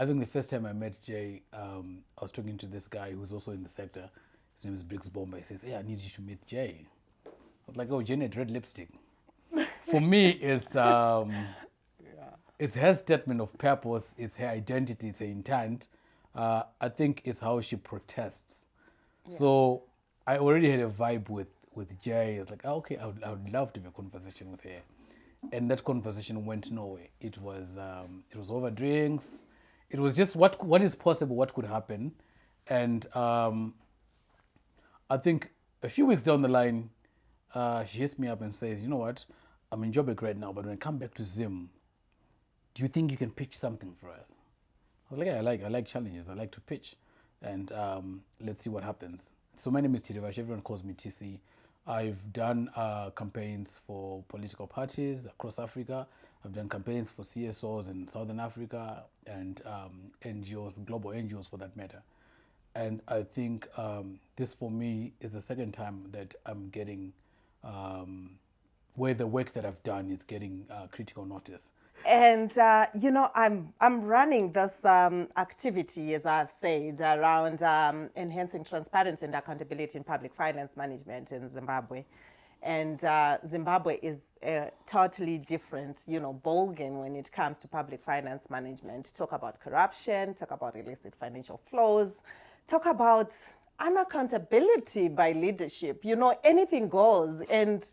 I think the first time I met Jay, I was talking to this guy who's also in the sector. His name is Briggs Bomba. He says, "Hey, I need you to meet Jay." I was like, "Oh, Janet, red lipstick." For me, it's her statement of purpose, it's her identity, it's her intent. I think it's how she protests. Yeah. So I already had a vibe with Jay. It's like, oh, okay, I would love to have a conversation with her, and that conversation went nowhere. It was over drinks. It was just what is possible, what could happen, and I think a few weeks down the line, she hits me up and says, "You know what? I'm in Joburg right now, but when I come back to Zim, do you think you can pitch something for us?" I was like, "Yeah, I like challenges. I like to pitch, and let's see what happens." So my name is Tirivash. Everyone calls me TC. I've done campaigns for political parties across Africa. I've done campaigns for CSOs in Southern Africa and NGOs, global NGOs for that matter. And I think this for me is the second time that I'm getting where the work that I've done is getting critical notice. And I'm running this activity, as I've said, around enhancing transparency and accountability in public finance management in Zimbabwe. And Zimbabwe is a totally different, ballgame when it comes to public finance management. Talk about corruption, talk about illicit financial flows, talk about unaccountability by leadership. Anything goes. And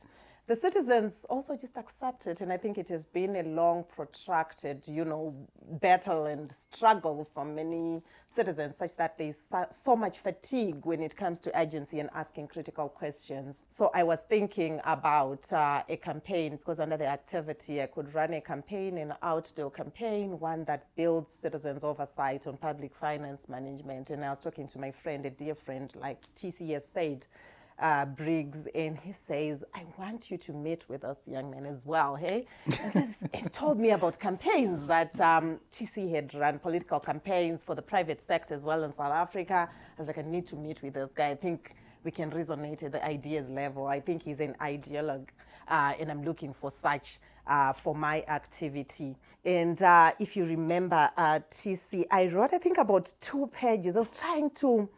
the citizens also just accept it. And I think it has been a long, protracted, battle and struggle for many citizens, such that there's so much fatigue when it comes to agency and asking critical questions. So I was thinking about a campaign, because under the activity, I could run a campaign, an outdoor campaign, one that builds citizens' oversight on public finance management. And I was talking to my friend, a dear friend, like TC has said, Briggs, and he says, "I want you to meet with us young men as well, hey?" And says, he told me about campaigns that TC had run, political campaigns for the private sector as well in South Africa. I was like, I need to meet with this guy. I think we can resonate at the ideas level. I think he's an ideologue, and I'm looking for such for my activity. And if you remember, TC, I wrote, I think, about 2 pages. I was trying to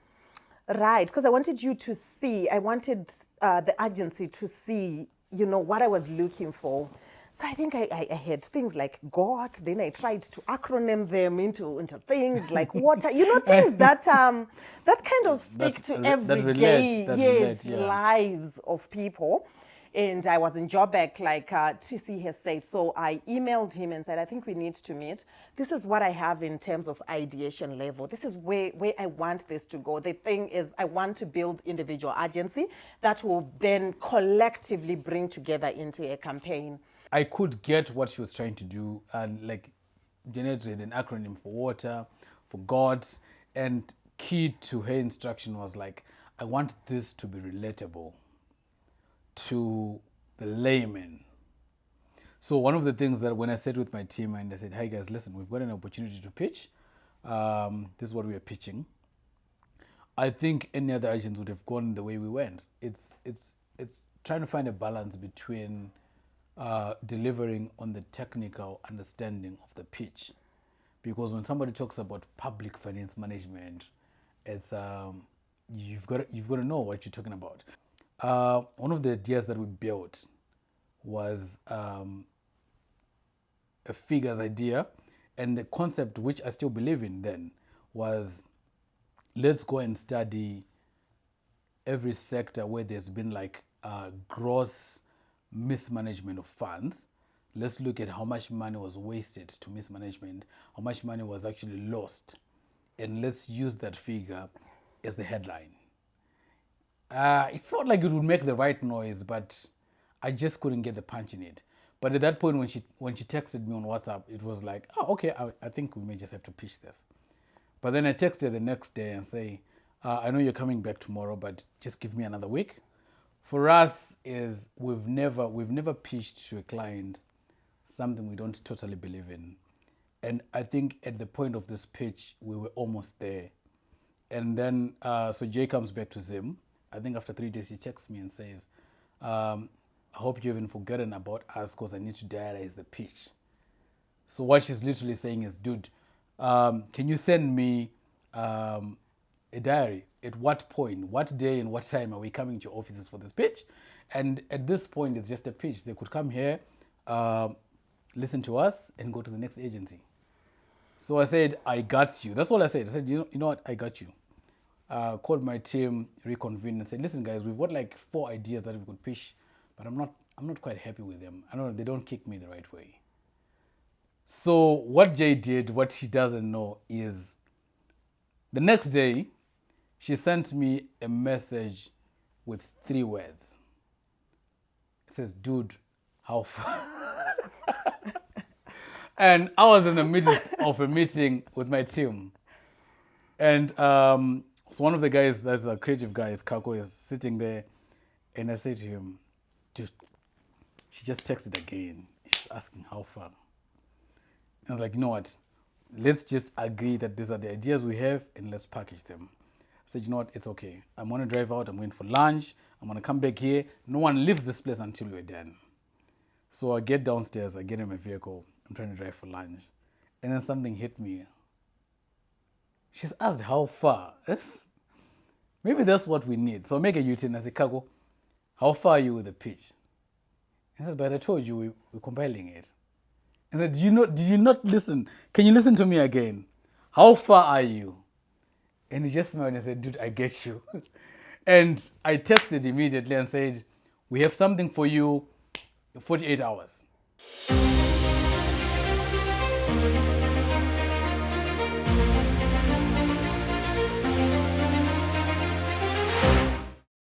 right, because I wanted you to see, I wanted the agency to see, what I was looking for. So I think I had things like God, then I tried to acronym them into things like water, things that that kind of speak to everyday, yes, Yeah. lives of people. And I was in Joburg, like TC has said. So I emailed him and said, I think we need to meet. This is what I have in terms of ideation level. This is where I want this to go. The thing is, I want to build individual agency that will then collectively bring together into a campaign. I could get what she was trying to do and like generated an acronym for water, for God, and key to her instruction was like, I want this to be relatable to the layman. So one of the things that when I sat with my team and I said, "Hey guys, listen, we've got an opportunity to pitch. This is what we are pitching." I think any other agents would have gone the way we went. It's trying to find a balance between delivering on the technical understanding of the pitch, because when somebody talks about public finance management, it's you've got to know what you're talking about. One of the ideas that we built was a figures idea, and the concept which I still believe in then was, let's go and study every sector where there's been like gross mismanagement of funds. Let's look at how much money was wasted to mismanagement, how much money was actually lost, and let's use that figure as the headline. It felt like it would make the right noise, but I just couldn't get the punch in it. But at that point, when she texted me on WhatsApp, it was like, oh, okay, I think we may just have to pitch this. But then I texted the next day and say, I know you're coming back tomorrow, but just give me another week. For us, is we've never pitched to a client something we don't totally believe in. And I think at the point of this pitch, we were almost there. And then, so Jay comes back to Zim. I think after 3 days, he texts me and says, I hope you haven't forgotten about us because I need to diarize the pitch. So what she's literally saying is, dude, can you send me a diary? At what point, what day and what time are we coming to your offices for this pitch? And at this point, it's just a pitch. They could come here, listen to us, and go to the next agency. So I said, I got you. That's all I said. I said, you know what? I got you. Called my team, reconvened, and said, listen, guys, we've got like 4 ideas that we could pitch, but I'm not quite happy with them. I don't. They don't kick me the right way. So what Jay did, what she doesn't know, is the next day, she sent me a message with 3 words. It says, dude, how far? And I was in the middle of a meeting with my team. And so one of the guys, that's a creative guy, is Kako, is sitting there. And I said to him, dude, she just texted again. She's asking how far. And I was like, you know what? Let's just agree that these are the ideas we have and let's package them. I said, you know what? It's okay. I'm going to drive out. I'm going for lunch. I'm going to come back here. No one leaves this place until we're done. So I get downstairs. I get in my vehicle. I'm trying to drive for lunch. And then something hit me. She's asked how far. Maybe that's what we need. So I make a U-turn. I say, Kago, how far are you with the pitch? He says, but I told you we're compiling it. I said, did you not listen? Can you listen to me again? How far are you? And he just smiled and said, dude, I get you. And I texted immediately and said, we have something for you in 48 hours.